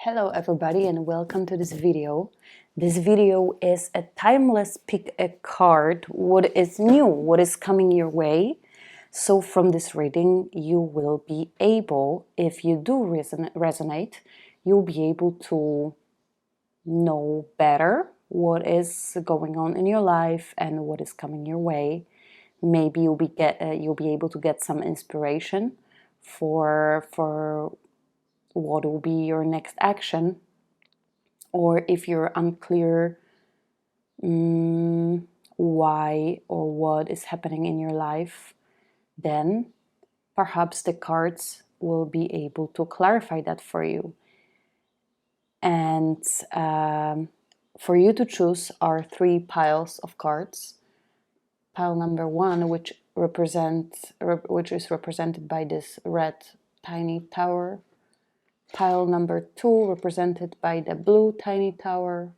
Hello everybody and welcome to this video. This video is a timeless pick a card, what is new, what is coming your way. So from this reading you will be able, if you do resonate, you'll be able to know better what is going on in your life and what is coming your way. Maybe you'll be able to get some inspiration for what will be your next action. Or if you're unclear why or what is happening in your life, then perhaps the cards will be able to clarify that for you. And for you to choose are three piles of cards. Pile number one, which is represented by this red tiny tower. Pile number two, represented by the blue tiny tower.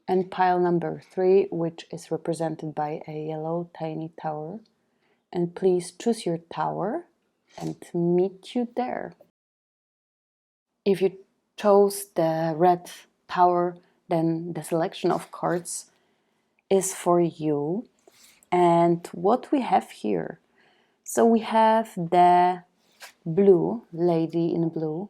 And pile number three, which is represented by a yellow tiny tower. And please choose your tower and meet you there. If you chose the red tower, then the selection of cards is for you. And what we have here, so we have the blue, lady in blue,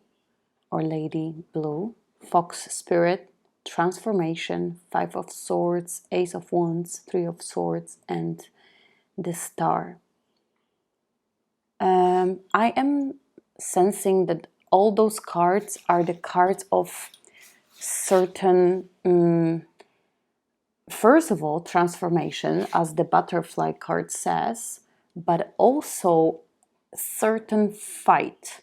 or lady blue, fox spirit, transformation, 5 of swords, ace of wands, 3 of swords, and the star. I am sensing that all those cards are the cards of certain, first of all, transformation, as the butterfly card says, but also certain fight.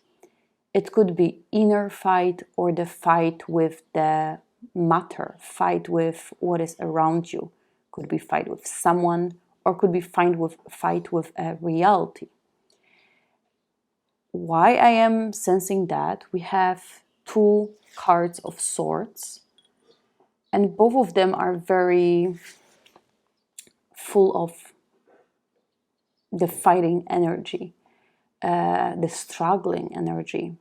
It could be inner fight or the fight with the matter, fight with what is around you. Could be fight with someone or could be fight with a reality. Why I am sensing that? We have 2 cards of swords and both of them are very full of the fighting energy, the struggling energy.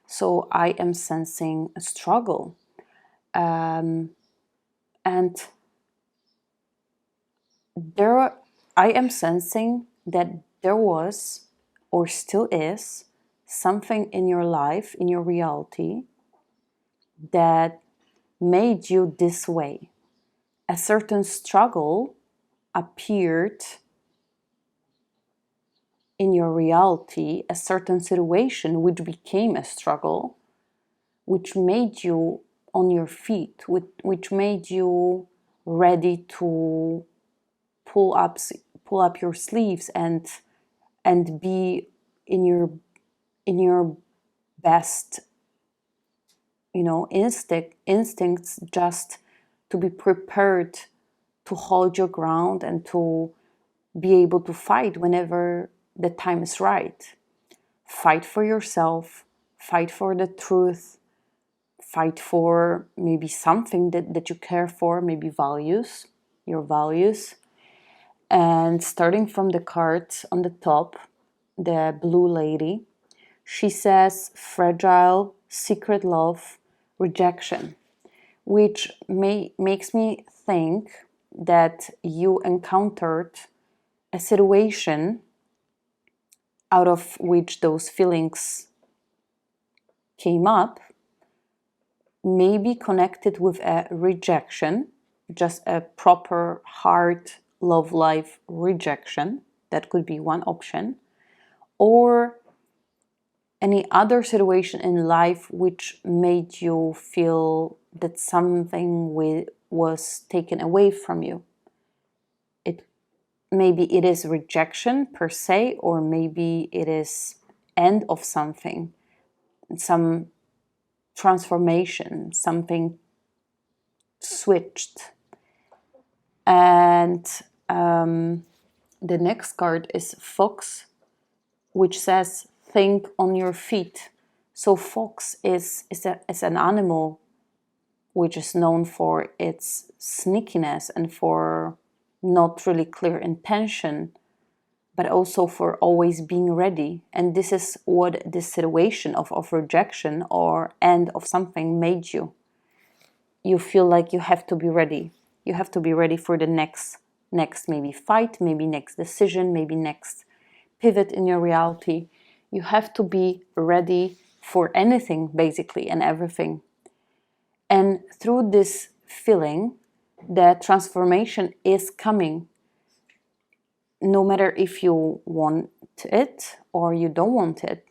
So I am sensing a struggle. And I am sensing that there was or still is something in your life, in your reality, that made you this way. A certain struggle appeared in your reality, a certain situation which became a struggle, which made you on your feet, which made you ready to pull up your sleeves and be in your best, instincts, just to be prepared to hold your ground and to be able to fight whenever the time is right. Fight for yourself, fight for the truth, fight for maybe something that you care for, maybe your values. And starting from the cards on the top, the blue lady, she says fragile, secret love, rejection, which makes me think that you encountered a situation out of which those feelings came up, maybe connected with a rejection, just a proper hard love life rejection. That could be one option. Or any other situation in life which made you feel that something was taken away from you. Maybe it is rejection per se, or maybe it is end of something, some transformation, something switched. And the next card is Fox, which says think on your feet. So fox is an animal which is known for its sneakiness and for not really clear intention but also for always being ready. And this is what this situation of rejection or end of something made you. You feel like you have to be ready. You have to be ready for the next maybe fight, maybe next decision, maybe next pivot in your reality. You have to be ready for anything, basically, and everything. And through this feeling, the transformation is coming, no matter if you want it or you don't want it.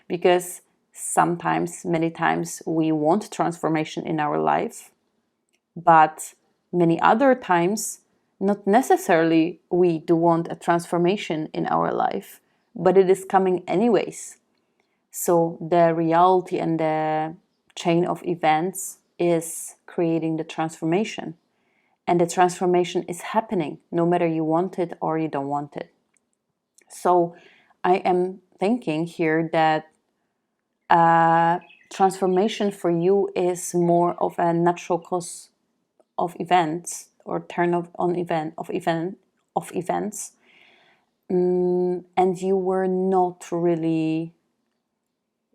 Because sometimes, many times, we want transformation in our life, but many other times, not necessarily we do want a transformation in our life, but it is coming anyways. So the reality and the chain of events is creating the transformation. And the transformation is happening, no matter you want it or you don't want it. So I am thinking here that transformation for you is more of a natural cause of events or turn on events, and you were not really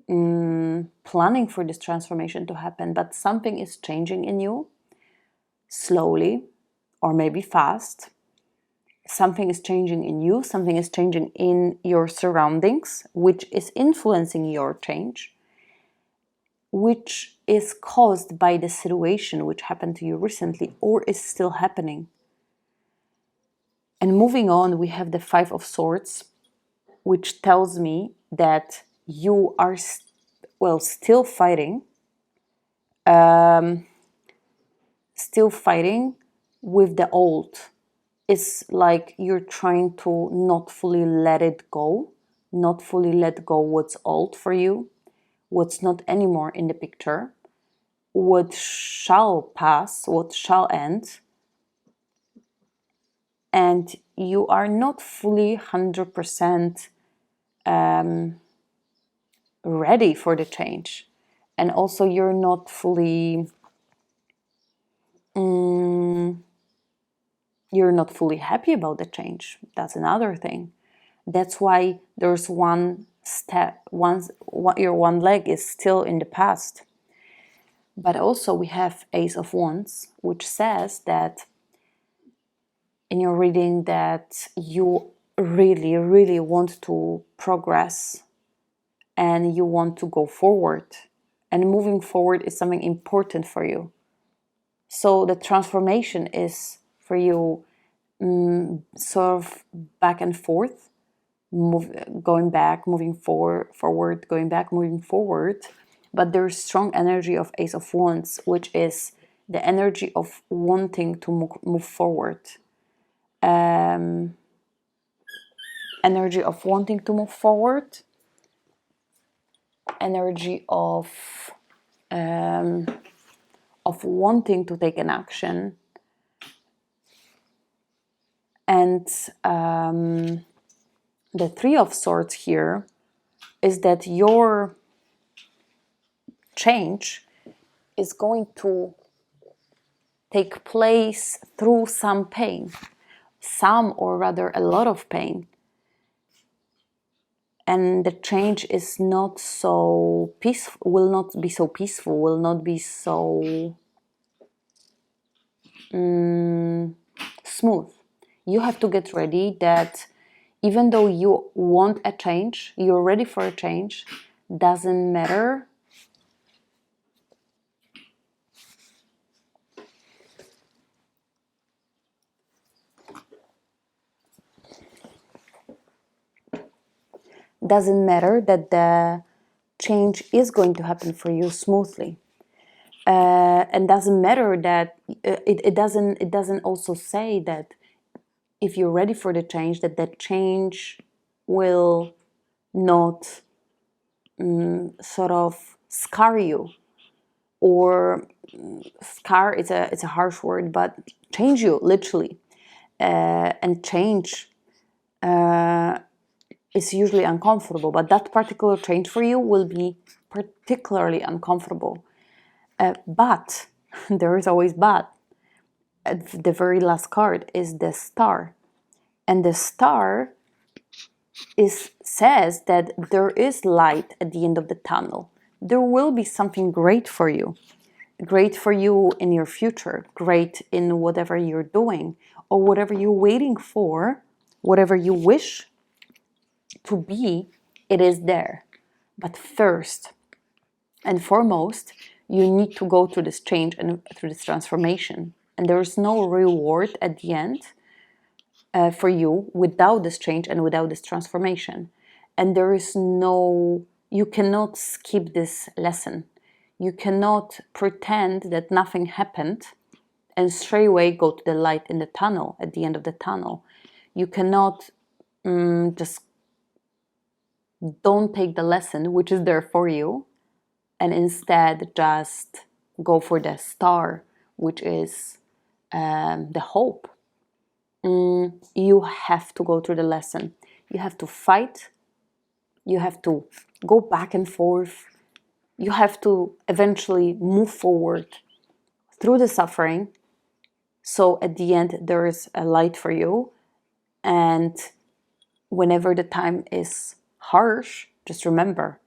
planning for this transformation to happen, but something is changing in you slowly or maybe fast. Something is changing in you, something is changing in your surroundings, which is influencing your change, which is caused by the situation which happened to you recently or is still happening. And moving on, we have the Five of Swords, which tells me that you are still fighting, with the old. It's like you're trying to not fully let it go, not fully let go what's old for you, what's not anymore in the picture, what shall pass, what shall end, and you are not fully 100% ready for the change. And also you're not fully happy about the change. That's another thing. That's why there's one step, your one leg is still in the past. But also we have Ace of Wands, which says that in your reading that you really, really want to progress and you want to go forward. And moving forward is something important for you. So the transformation is for you sort of back and forth, going back, moving forward, going back, moving forward. But there's strong energy of Ace of Wands, which is the energy of wanting to move forward. Energy of wanting to move forward. Energy of wanting to take an action. And the Three of Swords here is that your change is going to take place through some pain, some or rather a lot of pain. And the change is not so peaceful, will not be so peaceful, will not be so smooth. You have to get ready that even though you want a change, you're ready for a change, doesn't matter. Doesn't matter that the change is going to happen for you smoothly. And doesn't matter that it doesn't also say that if you're ready for the change, that change will not sort of scar you, or scar it's a harsh word, but change you literally. And change is usually uncomfortable, but that particular change for you will be particularly uncomfortable. But there is always but. The very last card is the Star. And the Star says that there is light at the end of the tunnel. There will be something great for you in your future, great in whatever you're doing, or whatever you're waiting for, whatever you wish to be, it is there. But first and foremost, you need to go through this change and through this transformation. And there's no reward at the end for you without this change and without this transformation. And you cannot skip this lesson. You cannot pretend that nothing happened and straight away go to the light in the tunnel, at the end of the tunnel. You cannot just don't take the lesson, which is there for you, and instead just go for the star, which is the hope. You have to go through the lesson. You have to fight. You have to go back and forth. You have to eventually move forward through the suffering. So at the end, there is a light for you. And whenever the time is harsh, just remember,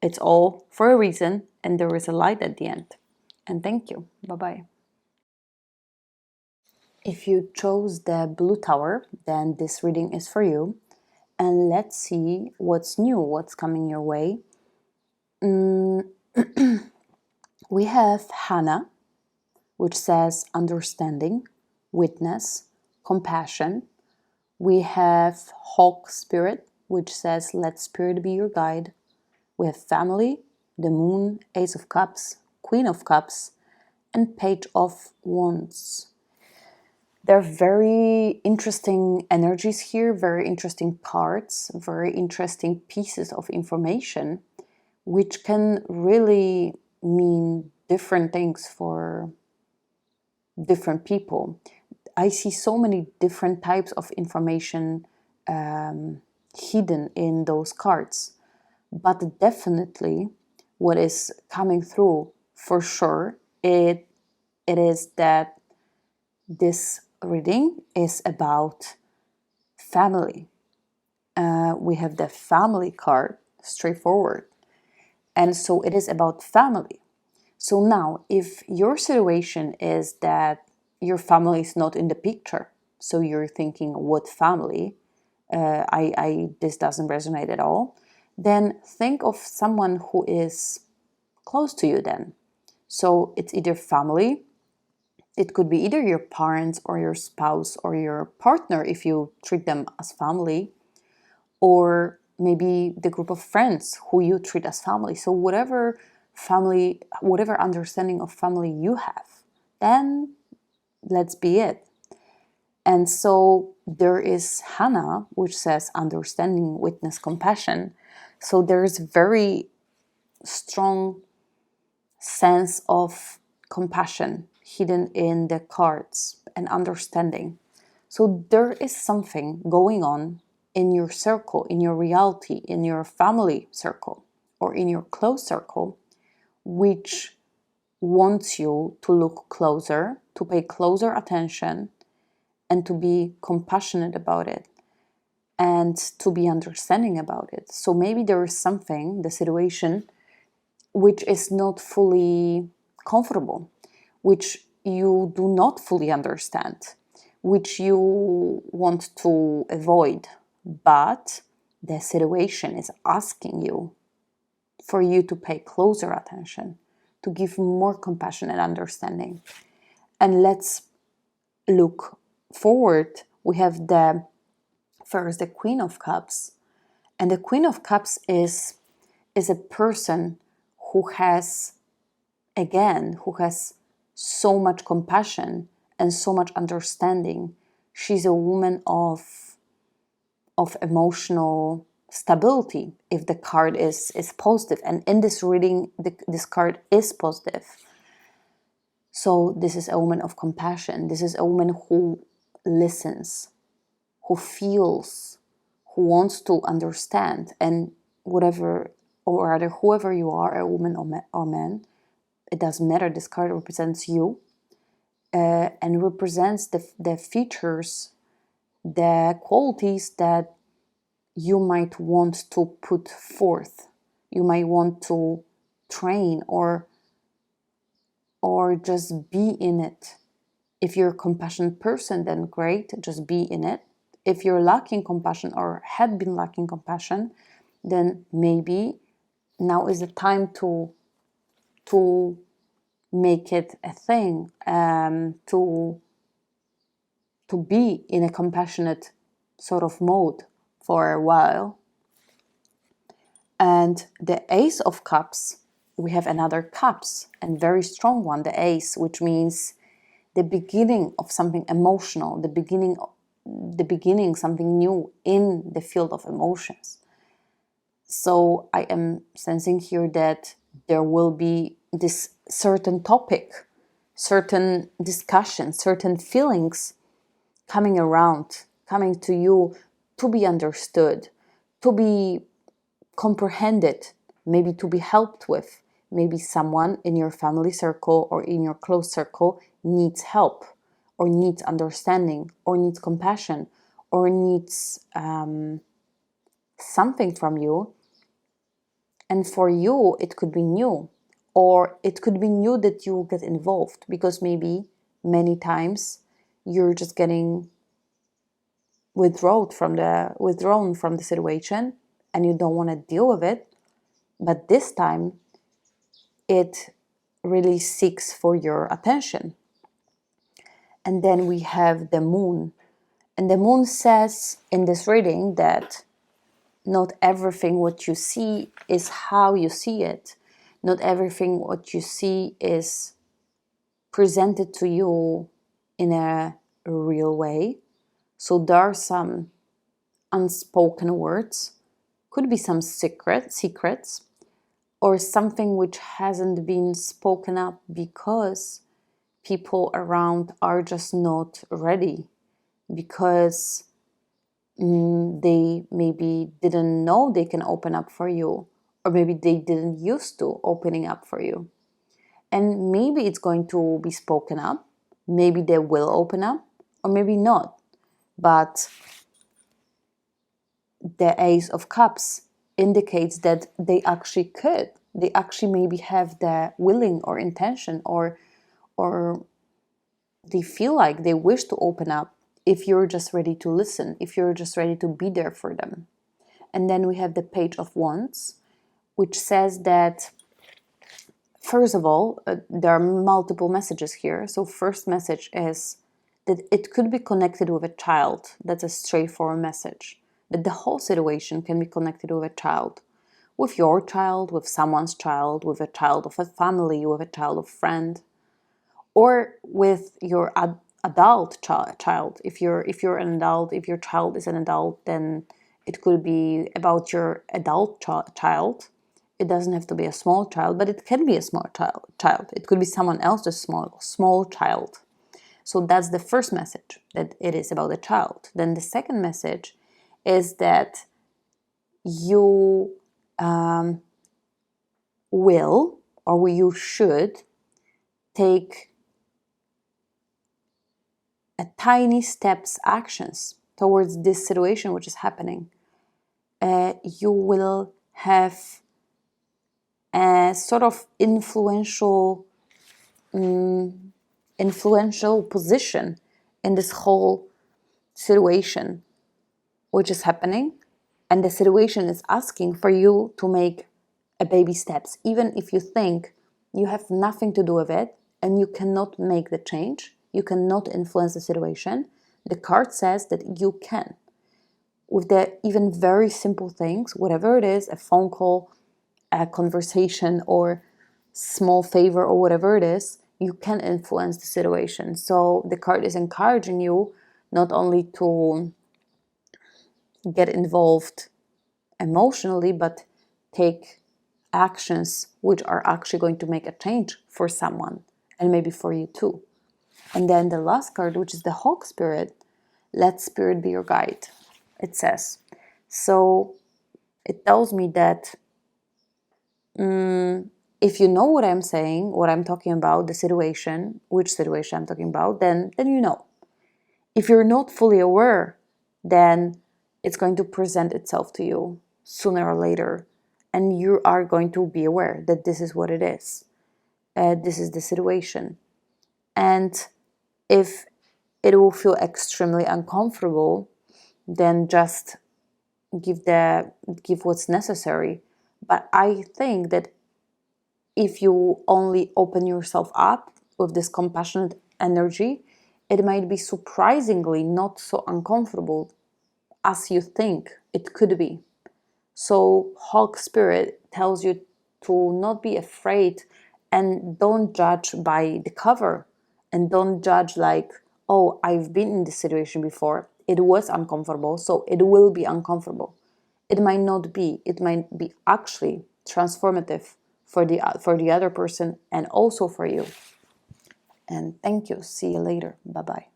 it's all for a reason, and there is a light at the end. And thank you. Bye-bye. If you chose the blue tower, then this reading is for you. And let's see what's new, what's coming your way. We have Hannah, which says understanding, witness, compassion. We have Hawk Spirit, which says let Spirit be your guide. We have family, the Moon, Ace of Cups, Queen of Cups, and Page of Wands. There are very interesting energies here, very interesting cards, very interesting pieces of information, which can really mean different things for different people. I see so many different types of information hidden in those cards. But definitely what is coming through for sure, it is that this reading is about family. We have the family card, straightforward. And so it is about family. So now, if your situation is that your family is not in the picture, so you're thinking, what family? This doesn't resonate at all. Then think of someone who is close to you then. So it's either family, it could be either your parents or your spouse or your partner if you treat them as family, or maybe the group of friends who you treat as family. So whatever family, whatever understanding of family you have, then let's be it. And so there is Hannah, which says understanding, witness, compassion. So there's very strong sense of compassion hidden in the cards and understanding. So there is something going on in your circle, in your reality, in your family circle, or in your close circle, which wants you to look closer, to pay closer attention, and to be compassionate about it, and to be understanding about it. So maybe there is something, the situation, which is not fully comfortable, which you do not fully understand, which you want to avoid, but the situation is asking you for you to pay closer attention, to give more compassion and understanding. And let's look forward. We have the Queen of Cups, and the Queen of Cups is a person who has so much compassion and so much understanding. She's a woman of emotional stability, if the card is positive. And in this reading, this card is positive. So this is a woman of compassion. This is a woman who listens, who feels, who wants to understand. And whatever, or rather whoever you are, a woman or man, it doesn't matter. This card represents you and represents the features, the qualities that you might want to put forth. You might want to train or just be in it. If you're a compassionate person, then great, just be in it. If you're lacking compassion or had been lacking compassion, then maybe now is the time to make it a thing, to be in a compassionate sort of mode for a while. And the Ace of Cups, we have another cups, and very strong one, the Ace, which means the beginning of something emotional, the beginning something new in the field of emotions. So I am sensing here that there will be this certain topic, certain discussion, certain feelings coming around, coming to you to be understood, to be comprehended, maybe to be helped with. Maybe someone in your family circle or in your close circle needs help, or needs understanding, or needs compassion, or needs something from you. And for you, it could be new, or it could be new that you get involved, because maybe many times you're just getting withdrawn from the situation and you don't want to deal with it. But this time it really seeks for your attention. And then we have the moon. And the moon says in this reading that not everything what you see is how you see it. Not everything what you see is presented to you in a real way. So there are some unspoken words, could be some secrets, or something which hasn't been spoken up because people around are just not ready, because they maybe didn't know they can open up for you, or maybe they didn't used to opening up for you. And maybe it's going to be spoken up, maybe they will open up, or maybe not. But the Ace of Cups indicates that they actually could. They actually maybe have the willing or intention, or they feel like they wish to open up, if you're just ready to listen, if you're just ready to be there for them. And then we have the Page of Wands, which says that, first of all, there are multiple messages here. So first message is that it could be connected with a child. That's a straightforward message. That the whole situation can be connected with a child. With your child, with someone's child, with a child of a family, with a child of a friend, or with your adult child. If you're an adult, if your child is an adult, then it could be about your adult child. It doesn't have to be a small child, but it can be a small child. It could be someone else's small child. So that's the first message, that it is about a child. Then the second message is that you will, or you should, take a tiny steps, actions towards this situation which is happening. You will have a sort of influential position in this whole situation which is happening, and the situation is asking for you to make a baby steps, even if you think you have nothing to do with it and you cannot make the change, you cannot influence the situation. The card says that you can, with the even very simple things, whatever it is, a phone call, a conversation, or small favor, or whatever it is, you can influence the situation. So the card is encouraging you not only to get involved emotionally, but take actions which are actually going to make a change for someone, and maybe for you too. And then the last card, which is the Hawk Spirit, let Spirit be your guide, it says. So it tells me that if you know what I'm saying, what I'm talking about, the situation, which situation I'm talking about, then you know. If you're not fully aware, then It's going to present itself to you sooner or later, and you are going to be aware that this is what it is. This is the situation. And if it will feel extremely uncomfortable, then just give what's necessary. But I think that if you only open yourself up with this compassionate energy, it might be surprisingly not so uncomfortable as you think it could be. So Hawk Spirit tells you to not be afraid and don't judge by the cover, and don't judge like, oh, I've been in this situation before. It was uncomfortable, so it will be uncomfortable. It might not be. It might be actually transformative for the other person and also for you. And thank you. See you later. Bye-bye.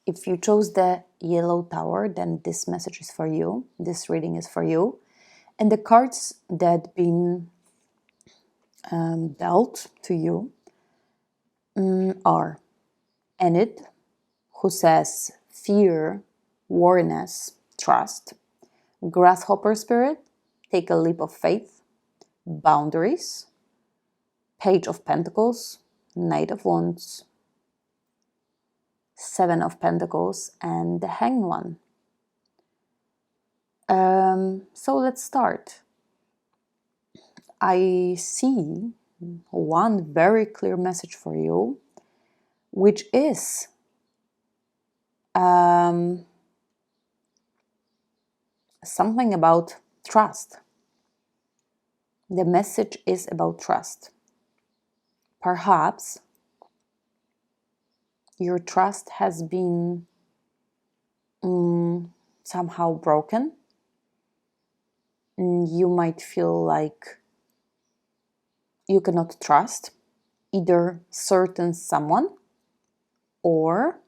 If you chose the yellow tower, then this message is for you. This reading is for you. And the cards that been dealt to you are Enid, who says fear, awareness, trust. Grasshopper Spirit, take a leap of faith. Boundaries. Page of Pentacles, Knight of Wands, Seven of Pentacles, and the Hanged One. So let's start. I see one very clear message for you, which is something about trust. The message is about trust. Perhaps your trust has been somehow broken. You might feel like you cannot trust either certain someone or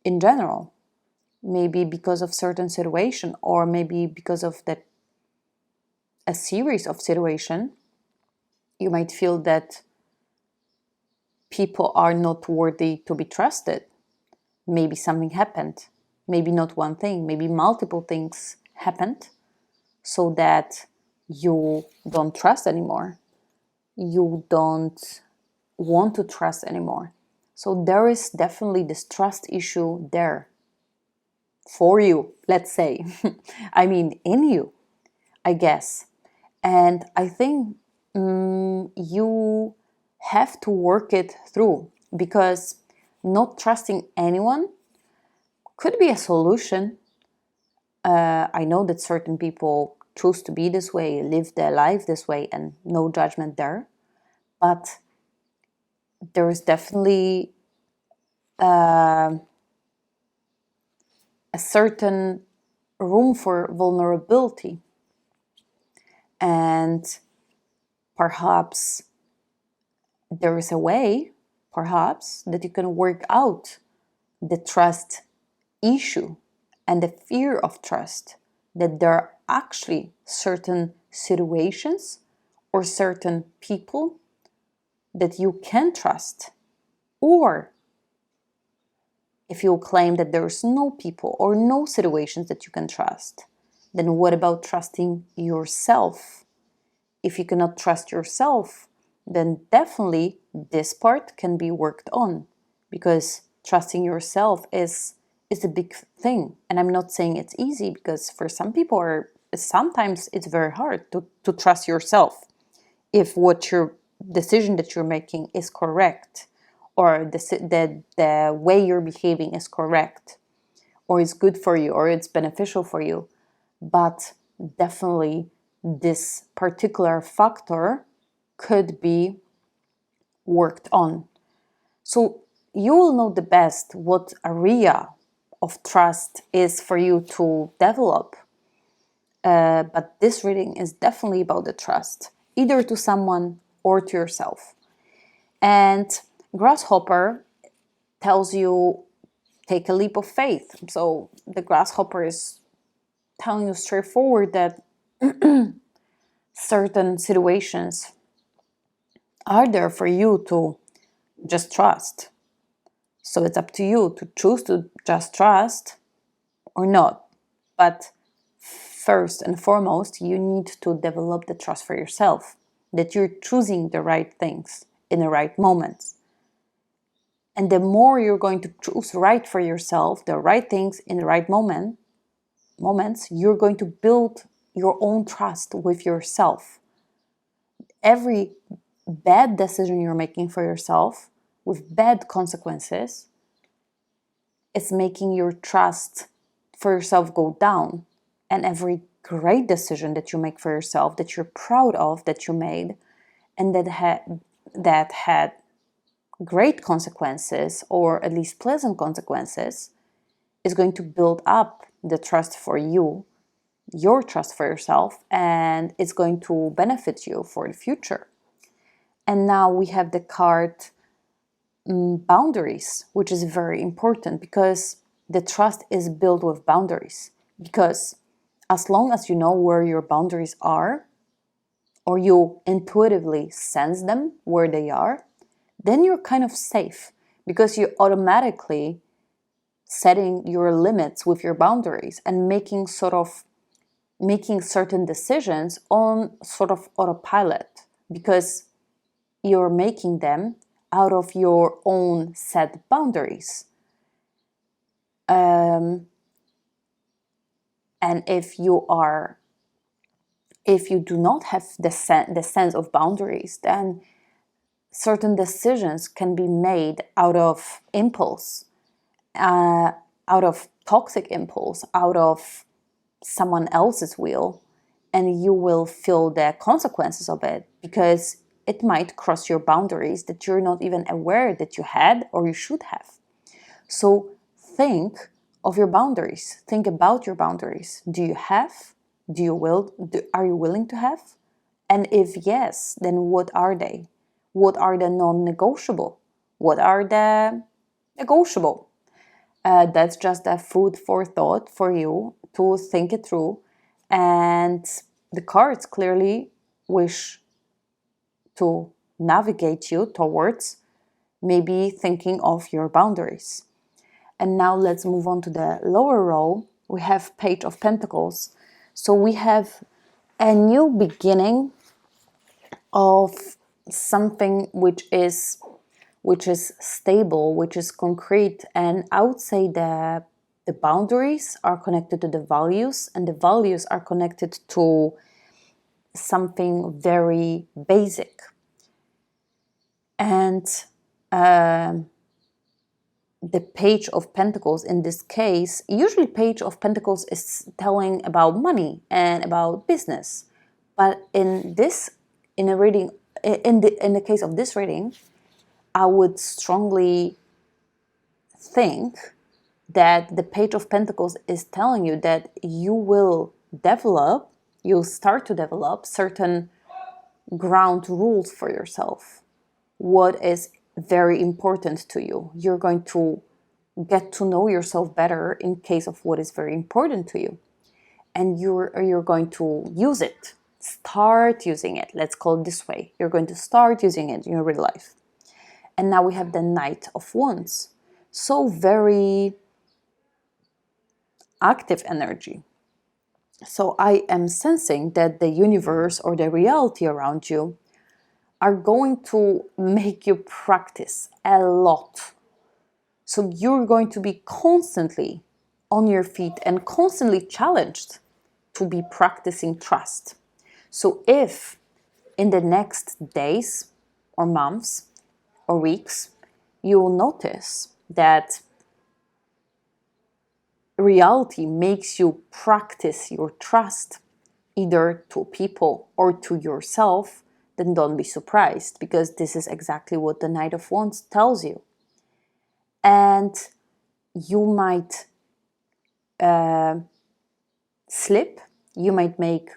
in general. Maybe because of certain situation, or maybe because of a series of situation, you might feel that people are not worthy to be trusted. Maybe something happened. Maybe not one thing, maybe multiple things happened so that you don't trust anymore. You don't want to trust anymore. So there is definitely this trust issue there for you, let's say. I mean, in you, I guess. And I think you have to work it through, because not trusting anyone could be a solution. I know that certain people choose to be this way, live their life this way, and no judgment there. But there is definitely a certain room for vulnerability. And perhaps there is a way, perhaps, that you can work out the trust issue and the fear of trust, that there are actually certain situations or certain people that you can trust. Or if you claim that there's no people or no situations that you can trust, then what about trusting yourself? If you cannot trust yourself, then definitely this part can be worked on, because trusting yourself is a big thing. And I'm not saying it's easy, because for some people, sometimes it's very hard to trust yourself if what your decision that you're making is correct, or the way you're behaving is correct, or it's good for you, or it's beneficial for you. But definitely this particular factor could be worked on. So you will know the best what area of trust is for you to develop. But this reading is definitely about the trust, either to someone or to yourself. And Grasshopper tells you, take a leap of faith. So the Grasshopper is telling you straightforward that certain situations are there for you to just trust. So it's up to you to choose to just trust or not. But first and foremost, you need to develop the trust for yourself, that you're choosing the right things in the right moments. And the more you're going to choose right for yourself, the right things in the right moments, you're going to build your own trust with yourself. Every bad decision you're making for yourself with bad consequences is making your trust for yourself go down. And every great decision that you make for yourself, that you're proud of, that you made, and that had great consequences, or at least pleasant consequences, is going to build up the trust for you, your trust for yourself, and it's going to benefit you for the future. And now we have the card boundaries, which is very important because the trust is built with boundaries. Because as long as you know where your boundaries are, or you intuitively sense them where they are, then you're kind of safe because you're automatically setting your limits with your boundaries and making certain decisions on sort of autopilot because you're making them out of your own set boundaries. And if you do not have the sense of boundaries, then certain decisions can be made out of impulse, out of toxic impulse, out of someone else's will, and you will feel the consequences of it because it might cross your boundaries that you're not even aware that you had or you should have. So think of your boundaries. Think about your boundaries. Do you have? Are you willing to have? And if yes, then what are they? What are the non-negotiable? What are the negotiable? That's just a food for thought for you to think it through. And the cards clearly wish to navigate you towards maybe thinking of your boundaries. And now let's move on to the lower row. We have Page of Pentacles. So we have a new beginning of something which is stable, which is concrete. And I would say the boundaries are connected to the values, and the values are connected to something very basic. And the Page of Pentacles in this case, usually Page of Pentacles is telling about money and about business. But in the case of this reading, I would strongly think that the Page of Pentacles is telling you that you'll start to develop certain ground rules for yourself. What is very important to you. You're going to get to know yourself better in case of what is very important to you. And you're going to use it. Start using it. Let's call it this way. You're going to start using it in your real life. And now we have the Knight of Wands. So very active energy. So I am sensing that the universe or the reality around you are going to make you practice a lot. So you're going to be constantly on your feet and constantly challenged to be practicing trust. So if in the next days or months or weeks, you will notice that reality makes you practice your trust either to people or to yourself, then don't be surprised because this is exactly what the Knight of Wands tells you. And you might slip, you might make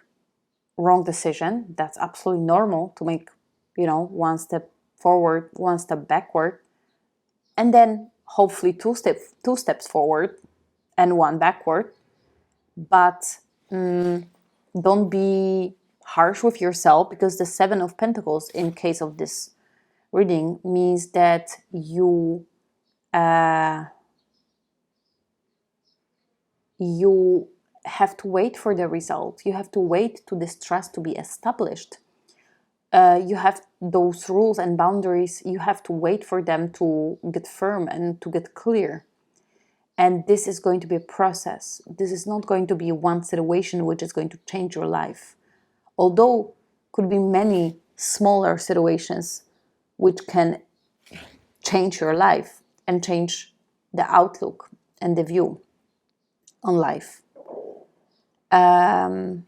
wrong decision. That's absolutely normal to make, one step forward, one step backward, and then hopefully two steps forward and one backward. But don't be harsh with yourself because the Seven of Pentacles in case of this reading means that you you have to wait for the result. You have to wait to this trust to be established. You have those rules and boundaries. You have to wait for them to get firm and to get clear. And this is going to be a process. This is not going to be one situation which is going to change your life. Although could be many smaller situations which can change your life and change the outlook and the view on life. And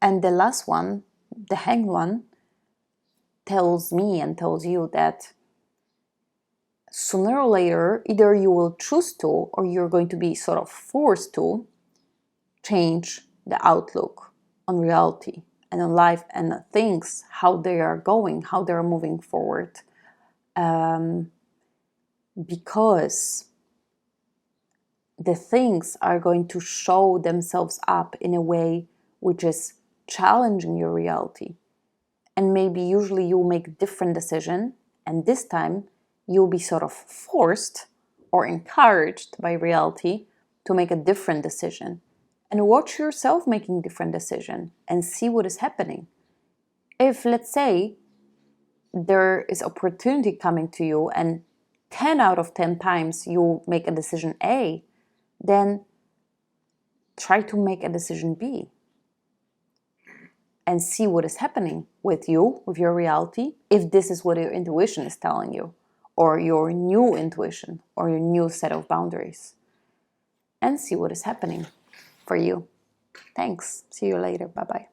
the last one, the hanged one, tells me and tells you that sooner or later, either you will choose to, or you're going to be sort of forced to change the outlook on reality and on life and things, how they are going, how they're moving forward. Because the things are going to show themselves up in a way which is challenging your reality. And maybe usually you'll make a different decision, and this time you'll be sort of forced or encouraged by reality to make a different decision. And watch yourself making different decision and see what is happening. If, let's say, there is opportunity coming to you and 10 out of 10 times you make a decision A, then try to make a decision B and see what is happening with you, with your reality, if this is what your intuition is telling you, or your new intuition, or your new set of boundaries, and see what is happening for you. Thanks. See you later. Bye-bye.